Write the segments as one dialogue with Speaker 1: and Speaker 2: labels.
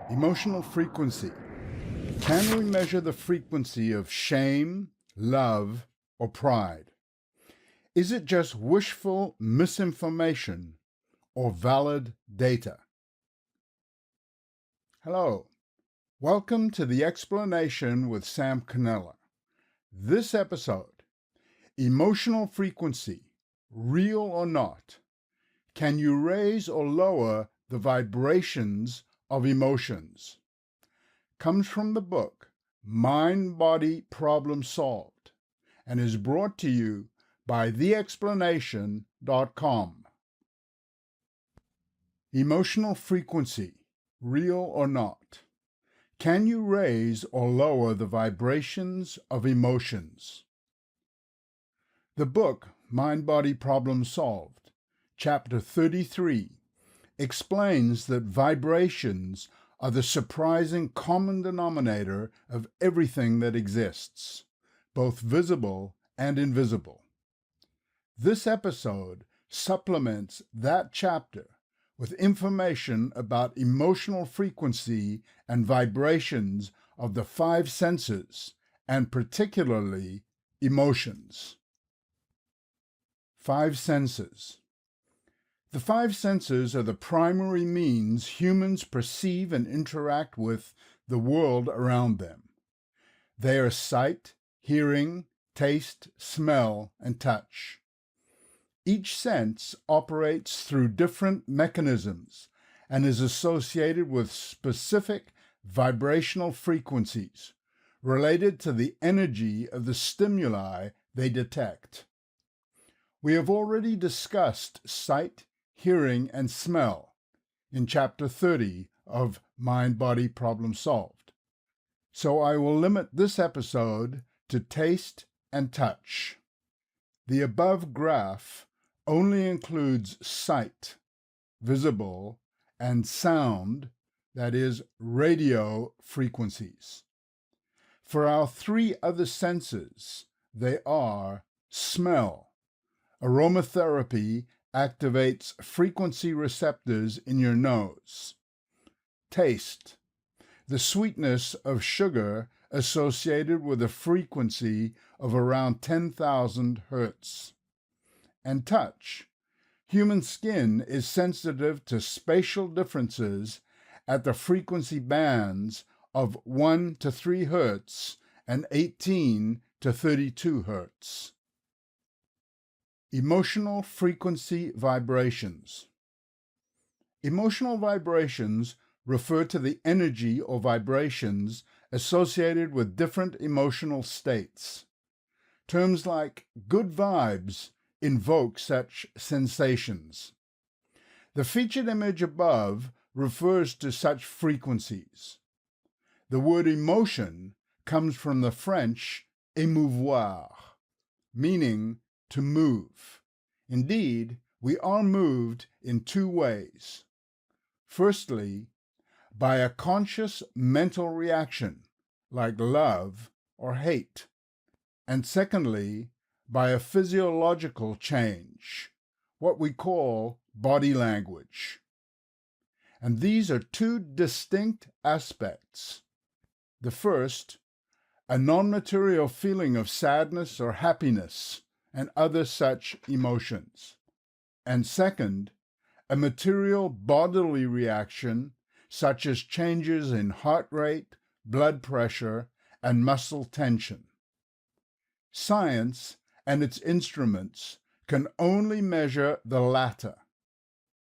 Speaker 1: Emotional frequency. Can we measure the frequency of shame, love, or pride? Is it just wishful misinformation or valid data? Hello. Welcome to The Explanation with Sam Canella. This episode, emotional frequency, real or not, can you raise or lower the vibrations of emotions? Comes from the book Mind Body Problem Solved and is brought to you by theexplanation.com. Emotional frequency, real or not. Can you raise or lower the vibrations of emotions? The book Mind Body Problem Solved, Chapter 33, explains that vibrations are the surprising common denominator of everything that exists, both visible and invisible. This episode supplements that chapter with information about emotional frequency and vibrations of the five senses, and particularly emotions. Five senses. The five senses are the primary means humans perceive and interact with the world around them. They are sight, hearing, taste, smell, and touch. Each sense operates through different mechanisms and is associated with specific vibrational frequencies related to the energy of the stimuli they detect. We have already discussed sight, hearing, and smell in Chapter 30 of Mind Body Problem Solved. So I will limit this episode to taste and touch. The above graph only includes sight, visible, and sound, that is, radio frequencies. For our three other senses, they are smell. Aromatherapy activates frequency receptors in your nose. Taste. The sweetness of sugar associated with a frequency of around 10,000 hertz. And touch. Human skin is sensitive to spatial differences at the frequency bands of 1 to 3 hertz and 18 to 32 hertz. Emotional frequency vibrations. Emotional vibrations refer to the energy or vibrations associated with different emotional states. Terms like good vibes invoke such sensations. The featured image above refers to such frequencies. The word emotion comes from the French émouvoir, meaning to move. Indeed, we are moved in two ways. Firstly, by a conscious mental reaction, like love or hate. And secondly, by a physiological change, what we call body language. And these are two distinct aspects. The first, a non-material feeling of sadness or happiness and other such emotions. And second, a material bodily reaction such as changes in heart rate, blood pressure, and muscle tension. Science and its instruments can only measure the latter,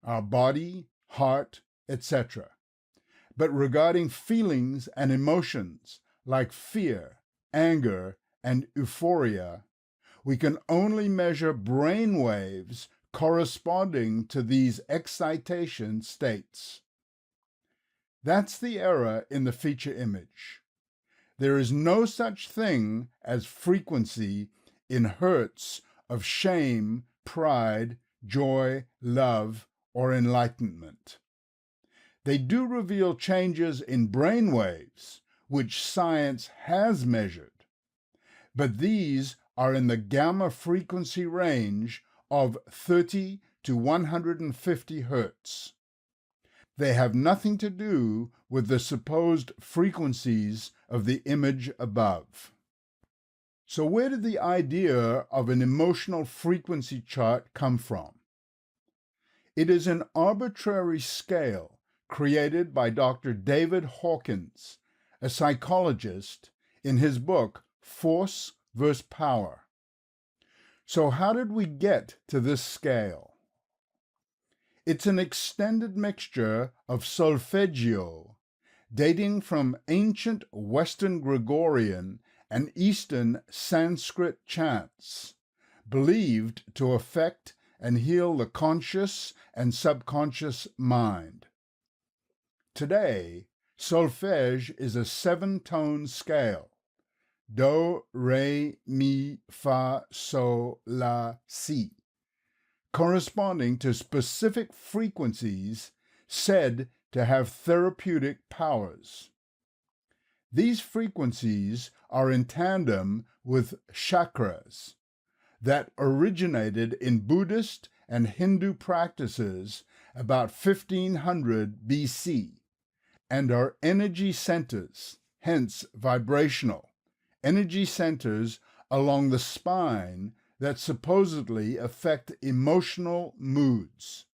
Speaker 1: our body, heart, etc. But regarding feelings and emotions like fear, anger, and euphoria, we can only measure brain waves corresponding to these excitation states. That's the error in the feature image. There is no such thing as frequency in hertz of shame, pride, joy, love, or enlightenment. They do reveal changes in brain waves, which science has measured, but these are in the gamma frequency range of 30 to 150 hertz. They have nothing to do with the supposed frequencies of the image above. So where did the idea of an emotional frequency chart come from? It is an arbitrary scale created by Dr. David Hawkins, a psychologist, in his book Force vs. Power. So how did we get to this scale? It's an extended mixture of solfeggio, dating from ancient Western Gregorian and Eastern Sanskrit chants, believed to affect and heal the conscious and subconscious mind. Today, solfège is a 7-tone scale: do, re, mi, fa, sol, la, si, corresponding to specific frequencies said to have therapeutic powers. These frequencies are in tandem with chakras that originated in Buddhist and Hindu practices about 1500 BC and are energy centers, hence vibrational, energy centers along the spine that supposedly affect emotional moods.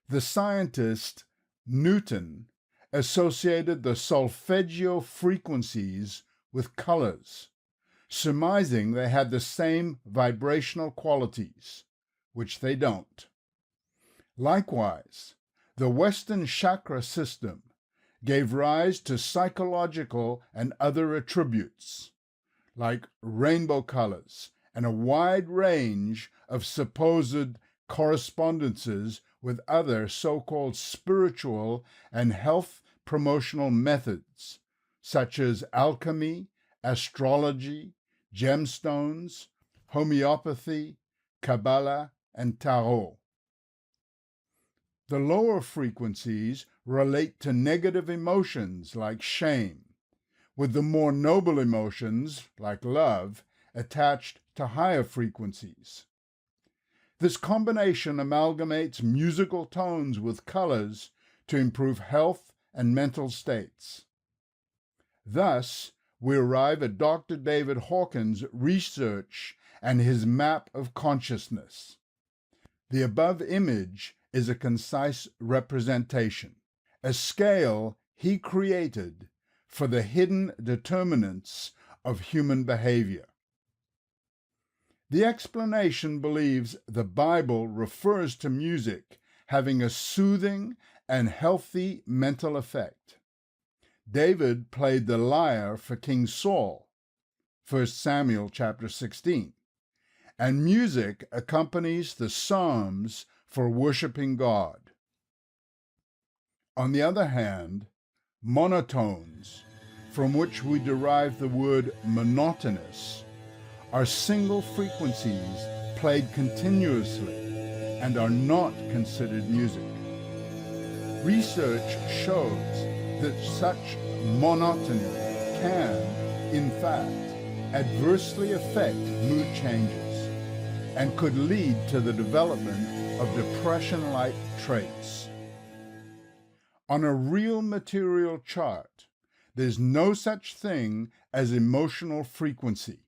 Speaker 1: The scientist Newton associated the solfeggio frequencies with colors, surmising they had the same vibrational qualities, which they don't. Likewise, the Western chakra system gave rise to psychological and other attributes, like rainbow colors and a wide range of supposed correspondences with other so-called spiritual and health promotional methods, such as alchemy, astrology, gemstones, homeopathy, Kabbalah, and Tarot. The lower frequencies relate to negative emotions like shame, with the more noble emotions like love attached to higher frequencies. This combination amalgamates musical tones with colors to improve health and mental states. Thus, we arrive at Dr. David Hawkins' research and his map of consciousness. The above image is a concise representation, a scale he created for the hidden determinants of human behavior. The explanation believes the Bible refers to music having a soothing and healthy mental effect. David played the lyre for King Saul, 1 Samuel chapter 16, and music accompanies the Psalms for worshiping God. On the other hand, monotones, from which we derive the word monotonous, are single frequencies played continuously and are not considered music. Research shows that such monotony can, in fact, adversely affect mood changes and could lead to the development of depression-like traits. On a real material chart, there's no such thing as emotional frequency.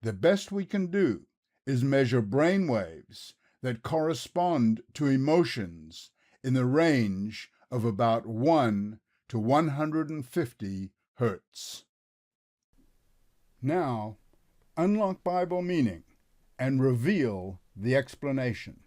Speaker 1: The best we can do is measure brain waves that correspond to emotions in the range of about 1 to 150 hertz. Now, unlock Bible meaning and reveal the explanation.